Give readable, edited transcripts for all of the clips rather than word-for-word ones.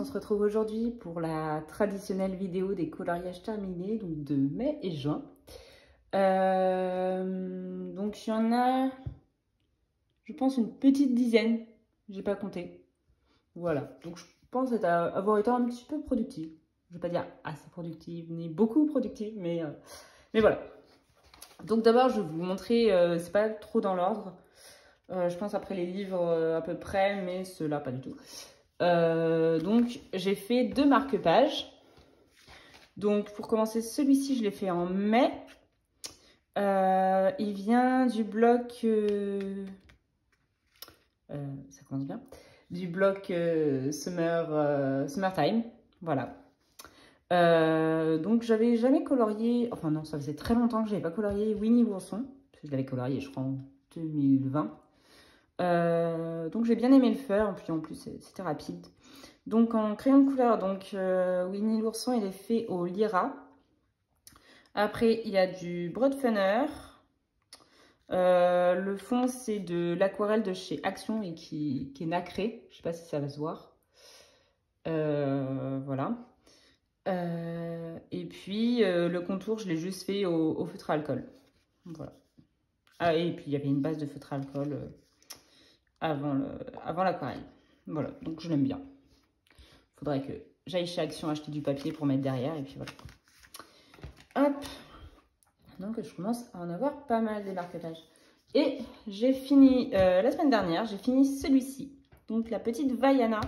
se retrouve aujourd'hui pour la traditionnelle vidéo des coloriages terminés, donc de mai et juin. Donc il y en a, je pense, une petite dizaine, j'ai pas compté. Voilà, donc je pense avoir été un petit peu productive. Je vais pas dire assez productive, ni beaucoup productive, mais voilà. Donc d'abord, je vais vous montrer, c'est pas trop dans l'ordre. Je pense après les livres à peu près, mais ceux-là pas du tout. Donc j'ai fait 2 marque-pages. Donc pour commencer, celui-ci je l'ai fait en mai. Il vient du bloc ça commence bien, du bloc Summertime, voilà. Donc j'avais jamais colorié, enfin non, ça faisait très longtemps que j'avais pas colorié Winnie l'ourson, parce que je l'avais colorié je crois en 2020. Donc j'ai bien aimé le faire, puis en plus c'était rapide. Donc en crayon de couleur, donc Winnie l'ourson il est fait au Lyra. Après il y a du Broadfunner. Le fond c'est de l'aquarelle de chez Action et qui est nacré. Je sais pas si ça va se voir. Voilà. Et puis le contour je l'ai juste fait au feutre à alcool. Voilà. Ah, et puis il y avait une base de feutre à alcool avant l'aquarelle. Voilà, donc je l'aime bien. Faudrait que j'aille chez Action acheter du papier pour mettre derrière et puis voilà. Hop. Donc je commence à en avoir pas mal des marque-pages. Et j'ai fini, la semaine dernière, j'ai fini celui-ci. Donc la petite Vaiana.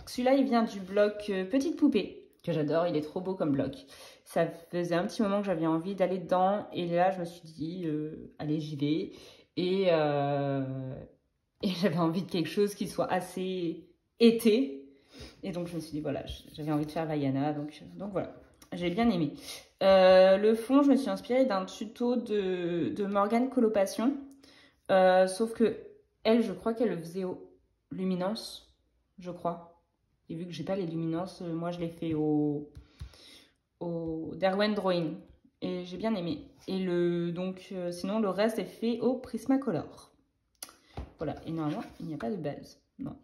Celui-là, il vient du bloc Petite Poupée, que j'adore, il est trop beau comme bloc. Ça faisait un petit moment que j'avais envie d'aller dedans. Et là, je me suis dit, allez, j'y vais. Et j'avais envie de quelque chose qui soit assez été. Et donc je me suis dit, voilà, j'avais envie de faire Vaiana. Donc voilà, j'ai bien aimé. Le fond, je me suis inspirée d'un tuto de Morgane Colopassion. Sauf que elle, je crois qu'elle le faisait au luminance, je crois. Et vu que j'ai pas les luminances, moi je l'ai fait au Derwent Drawing. Et j'ai bien aimé. Et sinon le reste est fait au Prismacolor. Voilà, et normalement il n'y a pas de base. Non.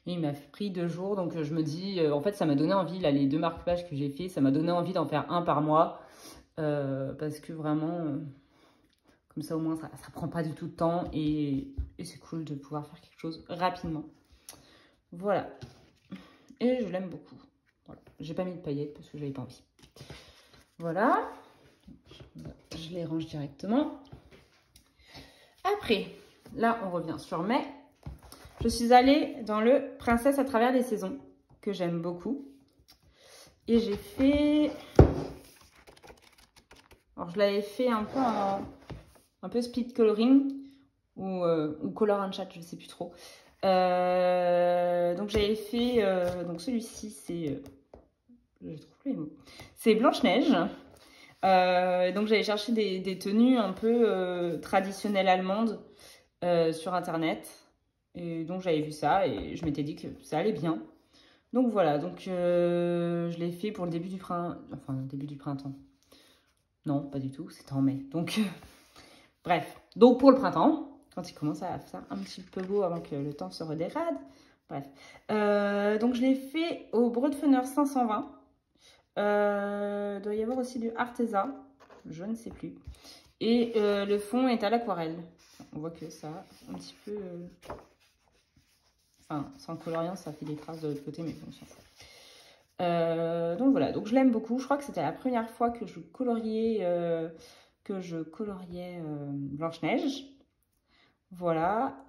Et il m'a pris 2 jours, donc je me dis, en fait ça m'a donné envie, là les 2 marque-pages que j'ai fait, ça m'a donné envie d'en faire un par mois. Parce que vraiment, comme ça au moins ça prend pas du tout de temps et c'est cool de pouvoir faire quelque chose rapidement. Voilà. Et je l'aime beaucoup. Voilà. J'ai pas mis de paillettes parce que j'avais pas envie. Voilà. Je les range directement. Après, là on revient sur mai. Je suis allée dans le Princesse à travers les saisons, que j'aime beaucoup. Et j'ai fait... Alors je l'avais fait un peu un peu speed coloring ou color and chat, je ne sais plus trop. Donc j'avais fait... donc celui-ci, c'est... je trouve plus les mots. C'est Blanche-Neige. Donc j'avais cherché des tenues un peu traditionnelles allemandes sur internet. Et donc j'avais vu ça et je m'étais dit que ça allait bien. Donc voilà, donc je l'ai fait pour le début du printemps. Enfin, le début du printemps. Non, pas du tout, c'était en mai. Donc, bref. Donc pour le printemps, quand il commence à faire un petit peu beau avant que le temps se redérade. Bref. Donc je l'ai fait au Broadfunner 520. Il doit y avoir aussi du Arteza. Je ne sais plus. Et le fond est à l'aquarelle. On voit que ça a un petit peu... Enfin, sans coloriant, ça fait des traces de l'autre côté, mais bon, on s'en fout. Donc voilà, donc je l'aime beaucoup. Je crois que c'était la première fois que je coloriais, Blanche-Neige. Voilà.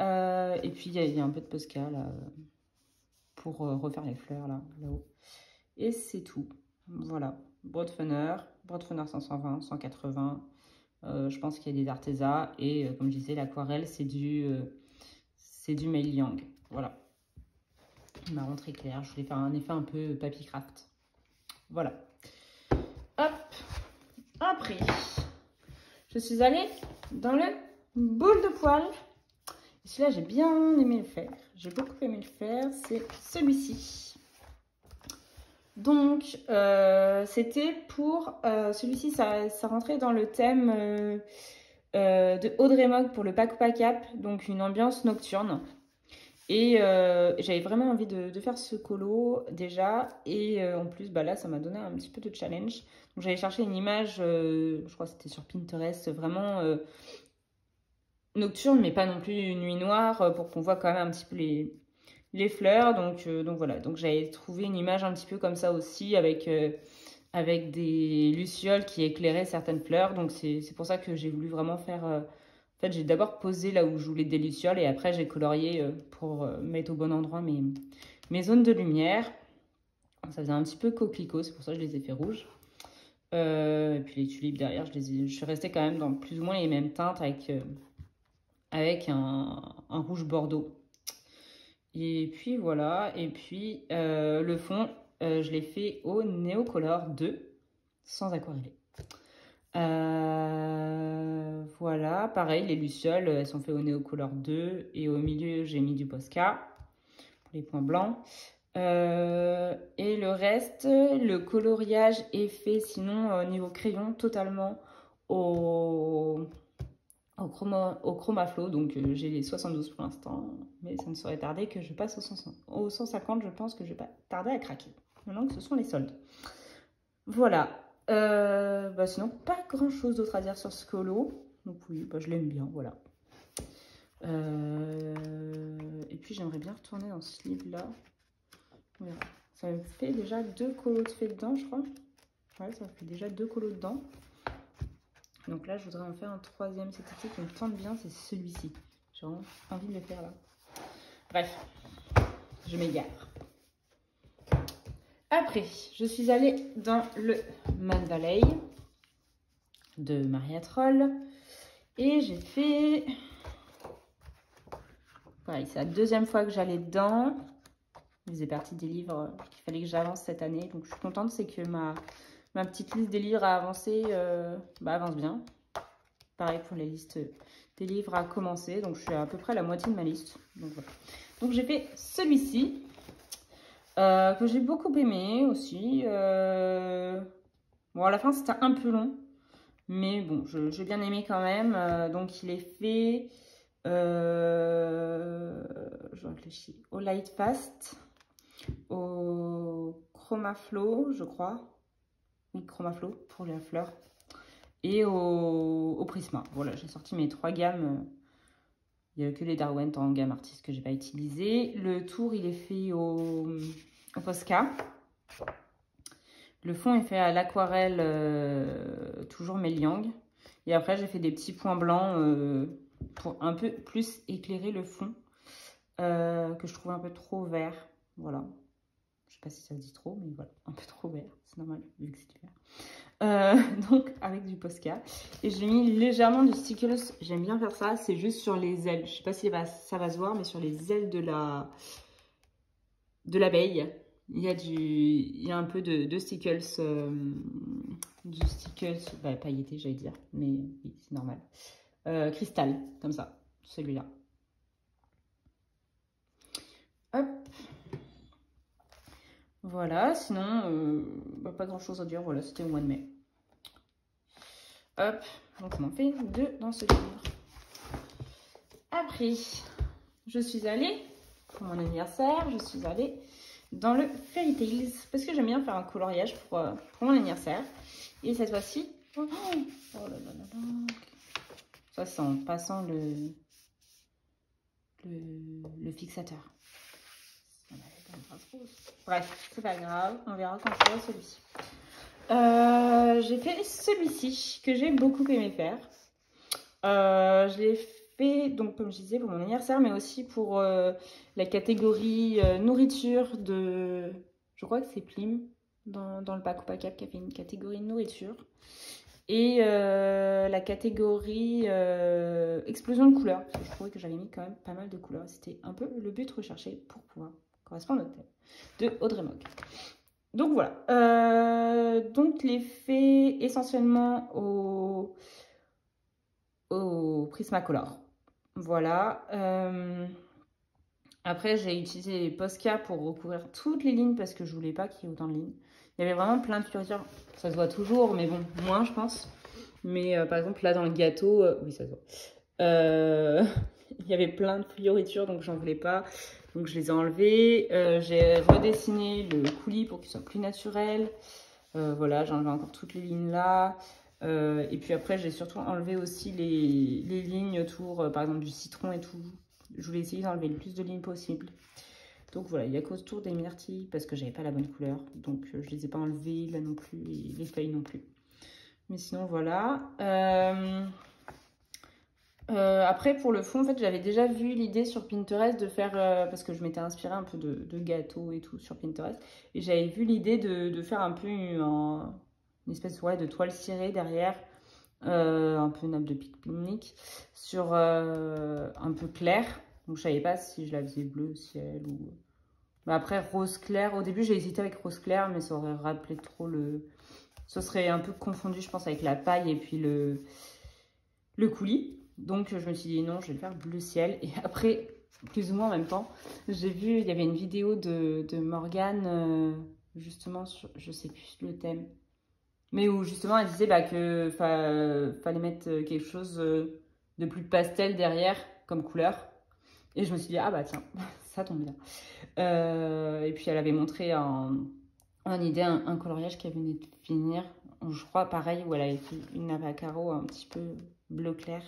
Et puis il y a un peu de Posca là, pour refaire les fleurs là-haut. Et c'est tout. Voilà. Broadfunner 520, 180. Je pense qu'il y a des Arteza. Et comme je disais, l'aquarelle, c'est du Mei Liang. Voilà. Marron très clair. Je voulais faire un effet un peu papy craft. Voilà. Hop. Après, je suis allée dans le boule de poil. Celui-là, j'ai bien aimé le faire. J'ai beaucoup aimé le faire. C'est celui-ci. Donc, c'était pour... celui-ci, ça rentrait dans le thème de Audrey Mogg pour le Paco Pacap. Donc, une ambiance nocturne. Et j'avais vraiment envie de faire ce colo déjà. Et en plus, bah là, ça m'a donné un petit peu de challenge. Donc j'avais cherché une image, je crois que c'était sur Pinterest, vraiment nocturne, mais pas non plus une nuit noire, pour qu'on voit quand même un petit peu les fleurs. Donc voilà, donc j'avais trouvé une image un petit peu comme ça aussi, avec des lucioles qui éclairaient certaines fleurs. Donc c'est pour ça que j'ai voulu vraiment faire... En fait, j'ai d'abord posé là où je voulais des lucioles et après j'ai colorié pour mettre au bon endroit mes zones de lumière. Ça faisait un petit peu coquelicot, c'est pour ça que je les ai fait rouges. Et puis les tulipes derrière, je suis restée quand même dans plus ou moins les mêmes teintes avec un rouge bordeaux. Et puis voilà, et puis le fond, je l'ai fait au Neocolor 2, sans aquarellé. Voilà, pareil, les lucioles, elles sont faites au Neocolor 2 et au milieu, j'ai mis du Posca pour les points blancs. Et le reste, le coloriage est fait sinon au niveau crayon totalement au Chromaflow. Donc j'ai les 72 pour l'instant, mais ça ne saurait tarder que je passe au 150. Je pense que je vais pas tarder à craquer maintenant que ce sont les soldes. Voilà. Bah sinon, pas grand chose d'autre à dire sur ce colo. Donc oui, bah je l'aime bien, voilà. Et puis j'aimerais bien retourner dans ce livre-là. Voilà. Ça me fait déjà 2 colos de fait dedans, je crois. Ouais, ça me fait déjà 2 colos dedans. Donc là, je voudrais en faire un troisième. Cet été qui me tente bien, c'est celui-ci. J'ai vraiment envie de le faire là. Bref, je m'égare. Après, je suis allée dans le Man Valley de Maria Troll. Et j'ai fait... Voilà, c'est la deuxième fois que j'allais dedans. Il faisait partie des livres qu'il fallait que j'avance cette année. Donc je suis contente, c'est que ma petite liste des livres a avancé, avance bien. Pareil pour les listes des livres à commencer. Donc je suis à peu près à la moitié de ma liste. Donc voilà. Donc j'ai fait celui-ci. Que j'ai beaucoup aimé aussi. Bon, à la fin, c'était un peu long. Mais bon, j'ai bien aimé quand même. Donc, il est fait... je réfléchis. Au Light Fast. Au Chromaflow, je crois. Oui, Chromaflow pour les fleurs. Et au Prisma. Voilà, j'ai sorti mes 3 gammes. Il n'y a que les Derwent en gamme artiste que j'ai pas utilisé. Le tour, il est fait au Posca. Le fond est fait à l'aquarelle, toujours Meliang. Et après, j'ai fait des petits points blancs pour un peu plus éclairer le fond, que je trouve un peu trop vert. Voilà. Je sais pas si ça se dit trop, mais voilà, un peu trop vert. C'est normal, vu que c'est du vert. Donc avec du Posca. Et j'ai mis légèrement du Stickles. J'aime bien faire ça. C'est juste sur les ailes. Je sais pas si ça va se voir, mais sur les ailes de l'abeille, il y a un peu de Stickles. Du Stickles, bah, pailleté, j'allais dire. Mais oui, c'est normal. Cristal, comme ça. Celui-là. Hop. Voilà, sinon, pas grand chose à dire. Voilà, c'était au mois de mai. Hop, donc ça m'en fait 2 dans ce livre. Après, je suis allée, pour mon anniversaire, je suis allée dans le Fairy Tales. Parce que j'aime bien faire un coloriage pour mon anniversaire. Et cette fois-ci, oh là là là là. Ça, c'est en passant le fixateur. Bref, c'est pas grave, on verra quand je ferai celui-ci. J'ai fait celui-ci que j'ai beaucoup aimé faire. Je l'ai fait, donc comme je disais, pour mon anniversaire, mais aussi pour la catégorie nourriture de... Je crois que c'est Plim, dans le Pack ou Pack qui a fait une catégorie nourriture. Et la catégorie explosion de couleurs, parce que je trouvais que j'avais mis quand même pas mal de couleurs. C'était un peu le but recherché pour pouvoir correspondre au thème de Audrey Mogg. Donc voilà, donc les faits essentiellement au Prismacolor. Voilà. Après, j'ai utilisé les Posca pour recouvrir toutes les lignes parce que je voulais pas qu'il y ait autant de lignes. Il y avait vraiment plein de fioritures. Ça se voit toujours, mais bon, moins je pense. Mais par exemple, là dans le gâteau, oui, ça se voit. Il y avait plein de fioritures, donc j'en voulais pas. Donc je les ai enlevées. J'ai redessiné le coulis pour qu'il soit plus naturel. Voilà, j'ai enlevé encore toutes les lignes là. Et puis après, j'ai surtout enlevé aussi les lignes autour, par exemple du citron et tout. Je voulais essayer d'enlever le plus de lignes possible. Donc voilà, il y a qu'autour des myrtilles parce que j'avais pas la bonne couleur. Donc je les ai pas enlevées là non plus, et les feuilles non plus. Mais sinon voilà. Après pour le fond, en fait j'avais déjà vu l'idée sur Pinterest de faire, parce que je m'étais inspirée un peu de gâteaux et tout sur Pinterest. Et j'avais vu l'idée de faire un peu une espèce de toile cirée derrière. Un peu nappe de pique-nique sur un peu clair. Donc je savais pas si je la faisais bleu ciel ou... Mais après rose clair, au début j'ai hésité avec rose clair mais ça aurait rappelé trop le... Ça serait un peu confondu je pense avec la paille et puis le coulis. Donc je me suis dit non, je vais le faire bleu ciel. Et après, plus ou moins en même temps, j'ai vu, il y avait une vidéo de Morgane, justement sur, je sais plus le thème. Mais où justement elle disait que fallait mettre quelque chose de plus pastel derrière comme couleur. Et je me suis dit, ah bah tiens, ça tombe bien. Et puis elle avait montré en idée un coloriage qui venait de finir. Je crois pareil, où elle avait fait une nappe à carreaux un petit peu bleu clair.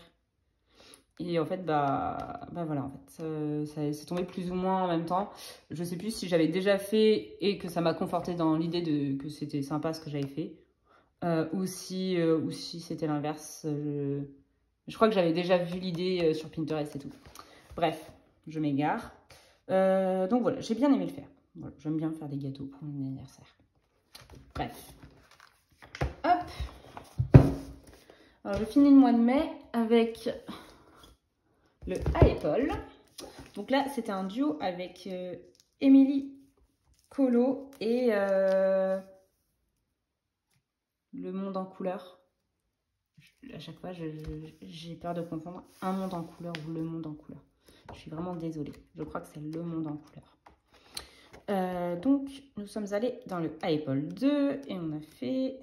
Et en fait, voilà, en fait, ça c'est tombé plus ou moins en même temps. Je sais plus si j'avais déjà fait et que ça m'a conforté dans l'idée que c'était sympa ce que j'avais fait. Ou si c'était l'inverse. Je crois que j'avais déjà vu l'idée sur Pinterest et tout. Bref, je m'égare. Donc voilà, j'ai bien aimé le faire. Voilà, j'aime bien faire des gâteaux pour mon anniversaire. Bref. Hop. Alors, je finis le mois de mai avec le Apple. Donc là, c'était un duo avec Émilie Colo et Le Monde en couleur. À chaque fois, j'ai peur de confondre Un Monde en couleur ou Le Monde en couleur. Je suis vraiment désolée. Je crois que c'est Le Monde en couleur. Donc, nous sommes allés dans le Apple 2 et on a fait...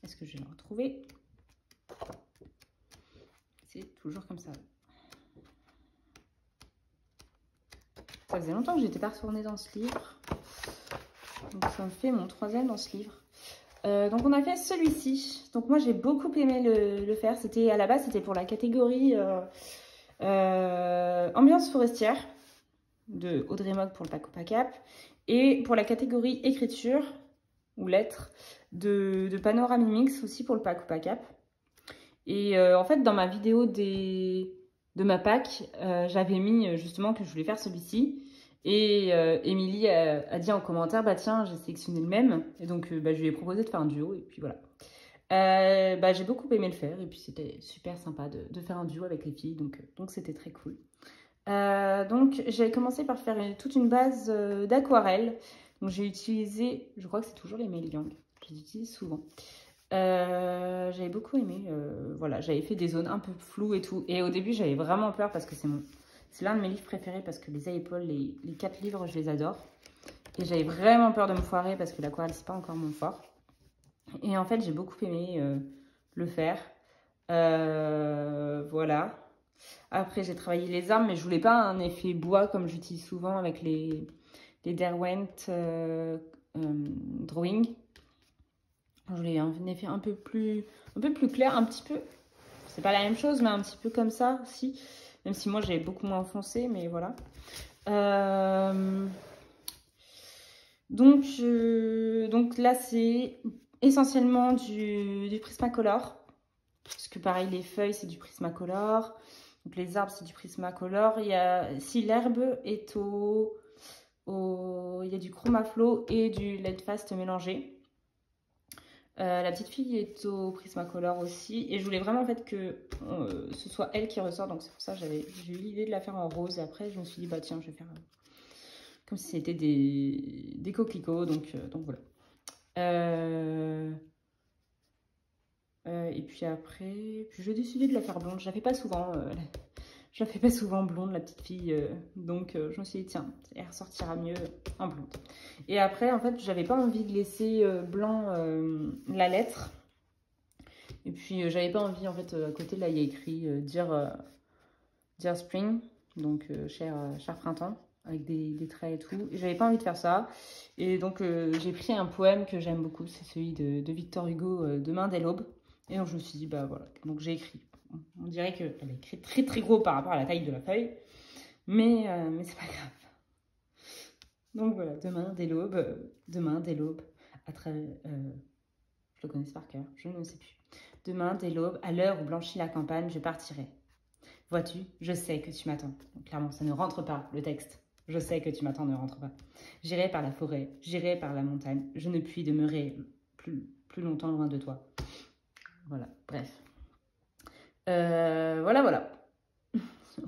Est-ce que je vais le retrouver? C'est toujours comme ça. Ça faisait longtemps que j'étais pas retournée dans ce livre. Donc, ça me fait mon 3e dans ce livre. Donc on a fait celui-ci. Donc moi j'ai beaucoup aimé le faire. C'était à la base c'était pour la catégorie ambiance forestière de Audrey Mogg pour le Paco Pacap et pour la catégorie écriture ou lettres de Panoramimix aussi pour le Paco Pacap. Et en fait dans ma vidéo de ma Pâques, j'avais mis justement que je voulais faire celui-ci. Et Émilie a dit en commentaire, bah tiens, j'ai sélectionné le même. Et donc, je lui ai proposé de faire un duo. Et puis voilà. J'ai beaucoup aimé le faire. Et puis, c'était super sympa de faire un duo avec les filles. Donc c'était très cool. Donc, j'ai commencé par faire toute une base d'aquarelle. Donc, j'ai utilisé, je crois que c'est toujours les Mei Liang. Je les utilise souvent. J'avais beaucoup aimé. Voilà, j'avais fait des zones un peu floues et tout. Et au début, j'avais vraiment peur parce que c'est l'un de mes livres préférés parce que les Apple, les 4 livres, je les adore. Et j'avais vraiment peur de me foirer parce que l'aquarelle, c'est pas encore mon fort. Et en fait, j'ai beaucoup aimé le faire. Voilà. Après, j'ai travaillé les armes, mais je voulais pas un effet bois comme j'utilise souvent avec les Derwent Drawing. Je voulais un effet un peu plus clair, un petit peu. C'est pas la même chose, mais un petit peu comme ça aussi. Même si moi, j'avais beaucoup moins foncé, mais voilà. Donc là, c'est essentiellement du Prismacolor. Parce que pareil, les feuilles, c'est du Prismacolor. Donc les arbres, c'est du Prismacolor. Si l'herbe est il y a du Chromaflow et du LED Fast mélangé. La petite fille est au Prismacolor aussi. Et je voulais vraiment en fait que ce soit elle qui ressort. Donc c'est pour ça que j'ai eu l'idée de la faire en rose. Et après, je me suis dit, bah tiens, je vais faire comme si c'était des coquelicots. Donc voilà. Et puis après, j'ai décidé de la faire blonde. Je la fais pas souvent. Je la fais pas souvent blonde, la petite fille. Donc je me suis dit, tiens, elle ressortira mieux en blonde. Et après, en fait, j'avais pas envie de laisser blanc la lettre. Et puis, j'avais pas envie, en fait, à côté, là, il y a écrit dire Dear Spring, donc cher printemps, avec des traits et tout. Et j'avais pas envie de faire ça. Et donc j'ai pris un poème que j'aime beaucoup, c'est celui de Victor Hugo, Demain dès l'aube. Et donc je me suis dit, bah voilà, donc j'ai écrit. On dirait qu'elle a écrit très très gros par rapport à la taille de la feuille, mais c'est pas grave. Donc voilà, demain dès l'aube, à travers... je le connais par cœur, je ne sais plus. Demain dès l'aube, à l'heure où blanchit la campagne, je partirai. Vois-tu, je sais que tu m'attends. Donc, clairement, ça ne rentre pas, le texte. Je sais que tu m'attends ne rentre pas. J'irai par la forêt, j'irai par la montagne. Je ne puis demeurer plus longtemps loin de toi. Voilà, bref. Voilà.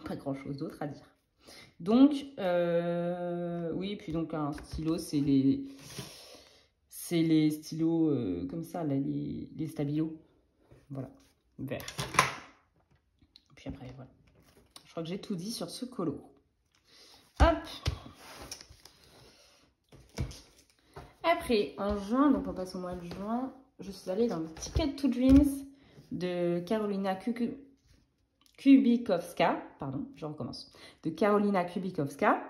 Pas grand-chose d'autre à dire. Donc, oui, puis donc un stylo, c'est les stylos comme ça, là, les stabilos. Voilà, vert. Puis après, voilà. Je crois que j'ai tout dit sur ce colo. Hop. Après, en juin, donc on passe au mois de juin, je suis allée dans le Ticket to Dreams de Karolina Kubikowska. Pardon, je recommence. De Karolina Kubikowska.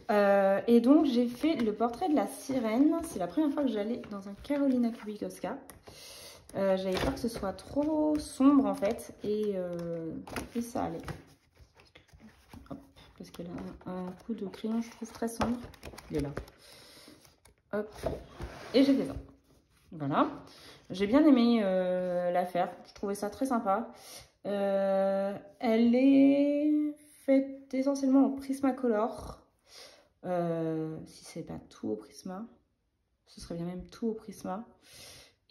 Et donc, j'ai fait le portrait de la sirène. C'est la première fois que j'allais dans un Karolina Kubikowska. J'avais peur que ce soit trop sombre en fait. Et ça allait. Hop, parce qu'elle a un coup de crayon, je trouve très sombre. Il est là. Hop. Et j'ai fait ça. Voilà. J'ai bien aimé la faire. Je trouvais ça très sympa. Elle est faite essentiellement en Prismacolor. Si c'est pas tout au Prisma, ce serait bien même tout au Prisma.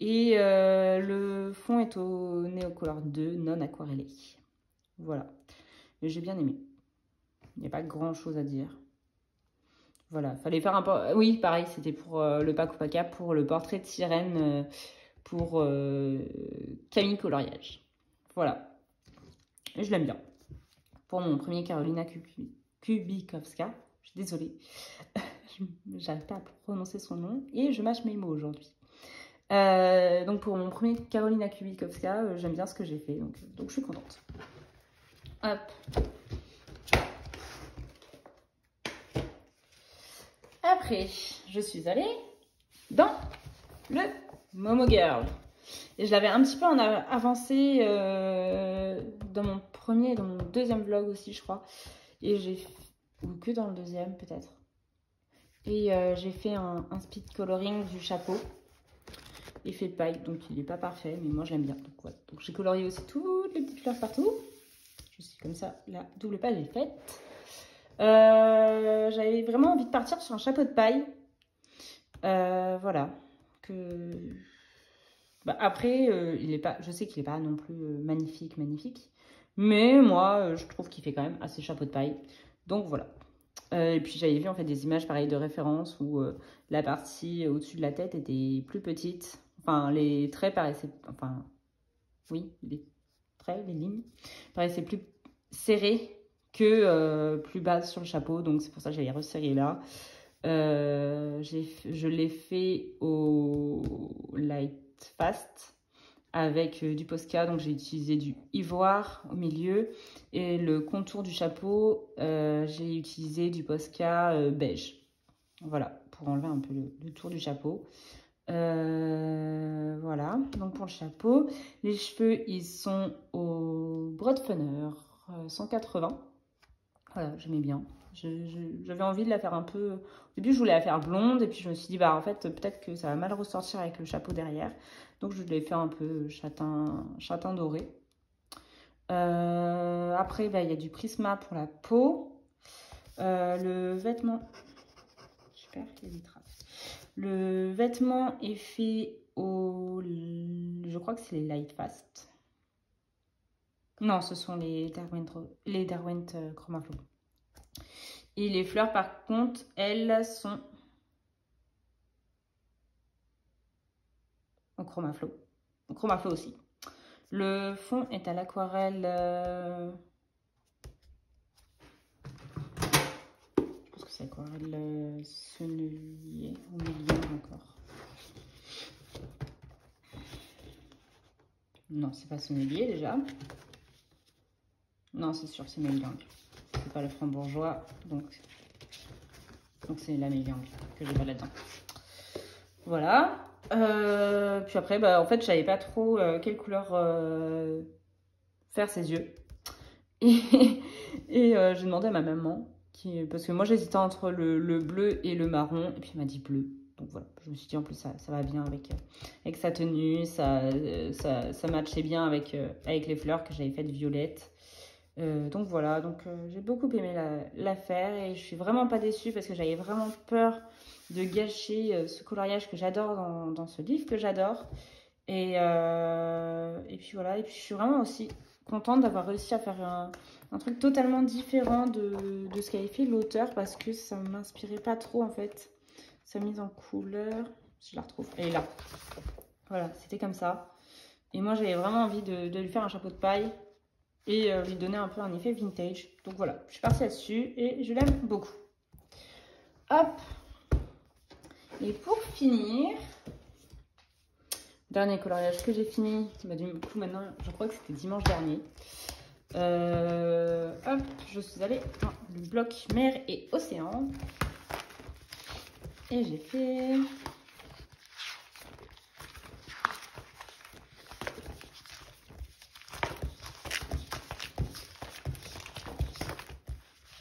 Et le fond est au Neocolor 2 non aquarellé. Voilà. Mais j'ai bien aimé. Il n'y a pas grand chose à dire. Voilà, fallait faire un peu. Oui, pareil, c'était pour le Paco Paca, pour le portrait de sirène, pour Camille Coloriage. Voilà. Et je l'aime bien. Pour mon premier Karolina Kubikowska. Je suis désolée. J'arrive pas à prononcer son nom. Et je mâche mes mots aujourd'hui. Donc pour mon premier Karolina Kubikowska, j'aime bien ce que j'ai fait. Donc je suis contente. Hop. Après, je suis allée dans le Momo Girl. Et je l'avais un petit peu avancé dans mon premier et dans mon deuxième vlog aussi, je crois. Et ou que dans le deuxième, peut-être. Et j'ai fait un speed coloring du chapeau. Effet de paille, donc il n'est pas parfait, mais moi j'aime bien. Donc, voilà. Donc j'ai colorié aussi toutes les petites fleurs partout. Je suis comme ça, la double page est faite. J'avais vraiment envie de partir sur un chapeau de paille. Voilà. Après, je sais qu'il n'est pas non plus magnifique. Mais moi, je trouve qu'il fait quand même assez chapeau de paille. Donc voilà. Et puis j'avais vu en fait des images pareilles de référence où la partie au-dessus de la tête était plus petite. Enfin, les traits paraissaient... Enfin, oui, les traits, les lignes paraissaient plus serrées que plus basses sur le chapeau. Donc c'est pour ça que j'allais resserrer là. Je l'ai fait au Light Fast avec du Posca. Donc j'ai utilisé du ivoire au milieu. Et le contour du chapeau, j'ai utilisé du Posca beige. Voilà, pour enlever un peu le tour du chapeau. Voilà, donc pour le chapeau, les cheveux ils sont au Broadfunner 180. Voilà, j'aimais bien. J'avais envie de la faire un peu. Au début, je voulais la faire blonde et puis je me suis dit, bah en fait, peut-être que ça va mal ressortir avec le chapeau derrière. Donc je l'ai fait un peu châtain doré. Après, bah, il y a du Prisma pour la peau. Le vêtement. Super, il y a des traces. Le vêtement est fait au... Je crois que c'est les Light Fast. Non, ce sont les Derwent Chroma Flow. Et les fleurs, par contre, elles sont au Chroma Flow. Au Chroma Flow aussi. Le fond est à l'aquarelle... Je pense que c'est aquarelle Sennelier ou milieu encore. Non, c'est pas Sennelier déjà. Non, c'est sûr, c'est Meigang. C'est pas le Franc-Bourgeois, donc c'est la Meigang que j'ai pas là-dedans. Voilà. Puis après, bah, en fait, je savais pas trop quelle couleur faire ses yeux. Et, j'ai demandé à ma maman, parce que moi j'hésitais entre le bleu et le marron, et puis elle m'a dit bleu. Donc voilà, je me suis dit en plus ça va bien avec sa tenue, ça matchait bien avec les fleurs que j'avais faites violettes. Donc voilà, j'ai beaucoup aimé l'affaire et je suis vraiment pas déçue parce que j'avais vraiment peur de gâcher ce coloriage que j'adore dans ce livre que j'adore. Et puis voilà, et puis je suis vraiment aussi contente d'avoir réussi à faire un truc totalement différent de ce qu'avait fait l'auteur parce que ça ne m'inspirait pas trop en fait. Sa mise en couleur, si je la retrouve, elle est là. Voilà, c'était comme ça. Et moi j'avais vraiment envie de lui faire un chapeau de paille et lui donner un peu un effet vintage. Donc voilà, je suis partie là-dessus et je l'aime beaucoup. Hop. Et pour finir, dernier coloriage que j'ai fini, bah, du coup maintenant, je crois que c'était dimanche dernier. Hop, je suis allée dans le bloc mer et océan. Et j'ai fait...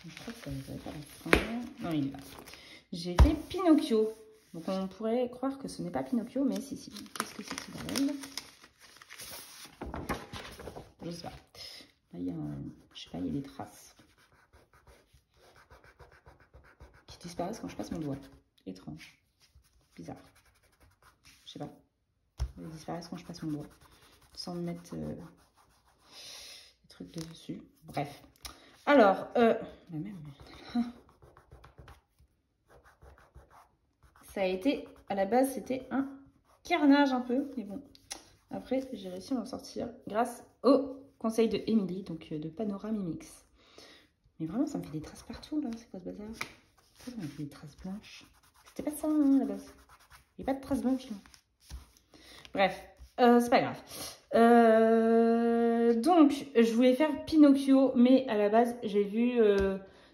Je crois que ça ne pas la fin. Non, il est là. J'ai fait Pinocchio. Donc on pourrait croire que ce n'est pas Pinocchio, mais si. Qu'est-ce que c'est que ce bordel? Je sais pas. Là, il y a je sais pas, il y a des traces qui disparaissent quand je passe mon doigt. Étrange. Bizarre. Je sais pas. Ils disparaissent quand je passe mon doigt. Sans me mettre des trucs dessus. Bref. Alors, même... ça a été, à la base, c'était un carnage un peu, mais bon. Après, j'ai réussi à m'en sortir grâce au conseil de Émilie, donc de Panoramimix. Mais vraiment, ça me fait des traces partout, là. C'est quoi ce bazar? Ça me fait des traces blanches. C'était pas ça, hein, à la base. Il n'y a pas de traces blanches, là. Bref, c'est pas grave. Donc, je voulais faire Pinocchio, mais à la base, j'ai vu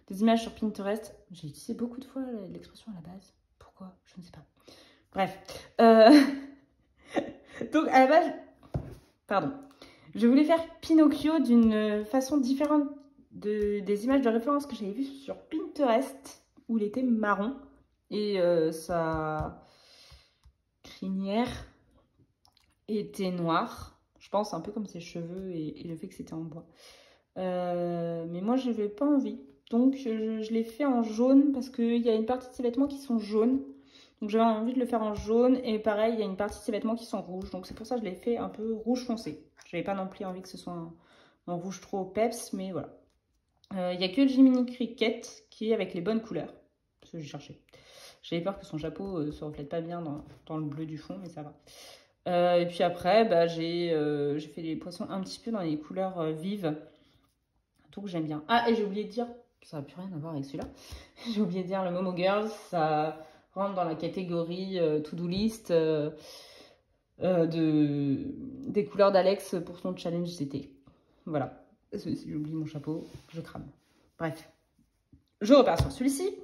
des images sur Pinterest. J'ai utilisé beaucoup de fois l'expression à la base. Pourquoi? Je ne sais pas. Bref. Donc, à la base, pardon. Je voulais faire Pinocchio d'une façon différente des images de référence que j'avais vues sur Pinterest, où il était marron. Et sa crinière était noire. Je pense un peu comme ses cheveux et le fait que c'était en bois. Mais moi, je n'avais pas envie. Donc, je l'ai fait en jaune parce qu'il y a une partie de ses vêtements qui sont jaunes. Donc, j'avais envie de le faire en jaune. Et pareil, il y a une partie de ses vêtements qui sont rouges. Donc, c'est pour ça que je l'ai fait un peu rouge foncé. Je n'avais pas non plus envie que ce soit un rouge trop peps, mais voilà. Il n'y a que Jiminy Cricket qui est avec les bonnes couleurs. Parce que j'ai cherché. J'avais peur que son chapeau ne se reflète pas bien dans le bleu du fond, mais ça va. Et puis après, bah, j'ai fait des poissons un petit peu dans les couleurs vives. Donc j'aime bien. Ah, et j'ai oublié de dire, ça n'a plus rien à voir avec celui-là. J'ai oublié de dire le Momo Girls, ça rentre dans la catégorie to-do list des couleurs d'Alex pour son challenge d'été. Voilà. Si j'oublie mon chapeau, je crame. Bref. Je repars sur celui-ci.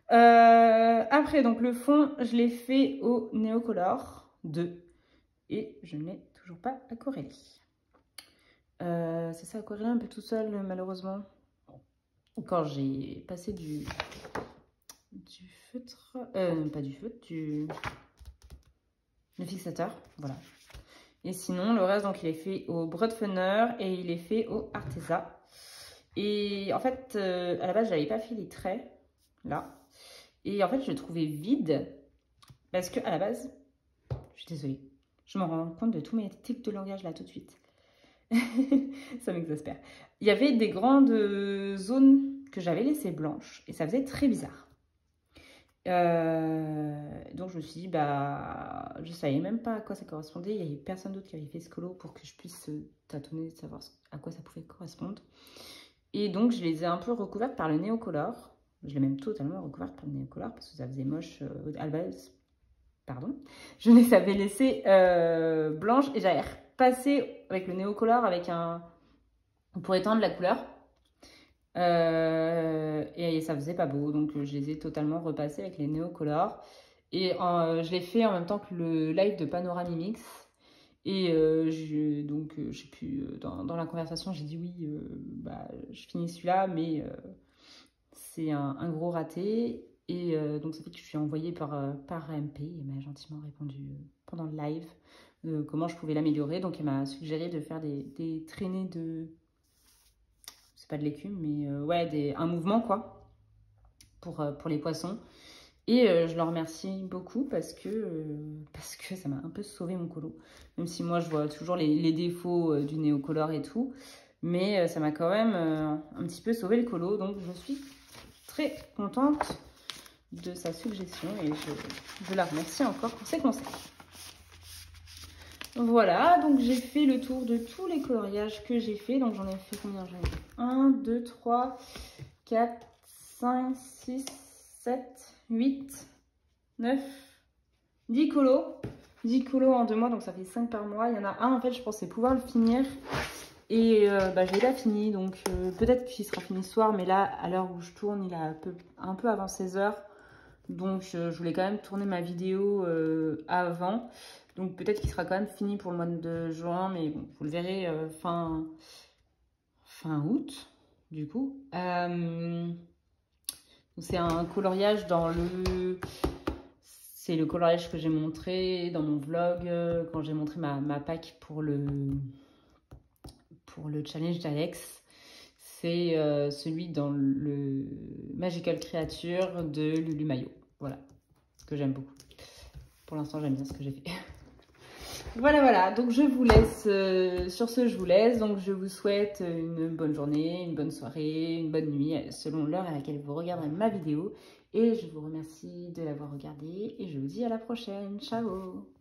Après, donc le fond, je l'ai fait au Neocolor 2. Et je ne l'ai toujours pas aquarellé. C'est ça, aquarellé un peu tout seul, malheureusement. Quand j'ai passé du feutre... pas du feutre, le fixateur, voilà. Et sinon, le reste, donc, il est fait au Broadfunner et il est fait au Arteza. Et en fait, à la base, j'avais pas fait les traits, là. Et en fait, je le trouvais vide parce que à la base, je suis désolée, je me rends compte de tous mes tics de langage là tout de suite. Ça m'exaspère. Il y avait des grandes zones que j'avais laissées blanches et ça faisait très bizarre. Donc je me suis dit, bah, je savais même pas à quoi ça correspondait. Il y avait personne d'autre qui avait fait ce colo pour que je puisse tâtonner, savoir à quoi ça pouvait correspondre. Et donc je les ai un peu recouvertes par le Neocolor. Je l'ai même totalement recouverte par le Neocolor parce que ça faisait moche à la base. Pardon. Je les avais laissées blanches et j'avais repassé avec le Neocolor avec pour étendre la couleur. Et ça faisait pas beau, donc je les ai totalement repassés avec les Neocolor. Et je l'ai fait en même temps que le live de Panoramimix. Et je sais plus, dans la conversation, j'ai dit oui, bah, je finis celui-là, mais c'est un gros raté. Et donc ça fait que je suis envoyée par MP. Elle m'a gentiment répondu pendant le live comment je pouvais l'améliorer. Donc elle m'a suggéré de faire des traînées de... C'est pas de l'écume, mais ouais, un mouvement quoi, pour les poissons. Et je leur remercie beaucoup parce que ça m'a un peu sauvé mon colo. Même si moi, je vois toujours les défauts du Neocolor et tout. Mais ça m'a quand même un petit peu sauvé le colo. Donc, je suis très contente de sa suggestion. Et je la remercie encore pour ses conseils. Voilà, donc j'ai fait le tour de tous les coloriages que j'ai fait. Donc, j'en ai fait combien? J'en ai fait 1, 2, 3, 4, 5, 6, 7, 8, 9, 10 colos. 10 colos en 2 mois, donc ça fait 5 par mois. Il y en a un, en fait, je pensais pouvoir le finir. Et bah, je l'ai pas fini, donc peut-être qu'il sera fini ce soir. Mais là, à l'heure où je tourne, il est un peu avant 16 h. Donc je voulais quand même tourner ma vidéo avant. Donc peut-être qu'il sera quand même fini pour le mois de juin. Mais bon, vous le verrez fin août, du coup. C'est un coloriage dans le... C'est le coloriage que j'ai montré dans mon vlog quand j'ai montré ma pack pour le challenge d'Alex. C'est celui dans le Magical Creature de Lulu Mayo. Voilà, ce que j'aime beaucoup. Pour l'instant, j'aime bien ce que j'ai fait. Voilà. Donc, je vous laisse. Sur ce, je vous laisse. Donc, je vous souhaite une bonne journée, une bonne soirée, une bonne nuit, selon l'heure à laquelle vous regarderez ma vidéo. Et je vous remercie de l'avoir regardée. Et je vous dis à la prochaine. Ciao!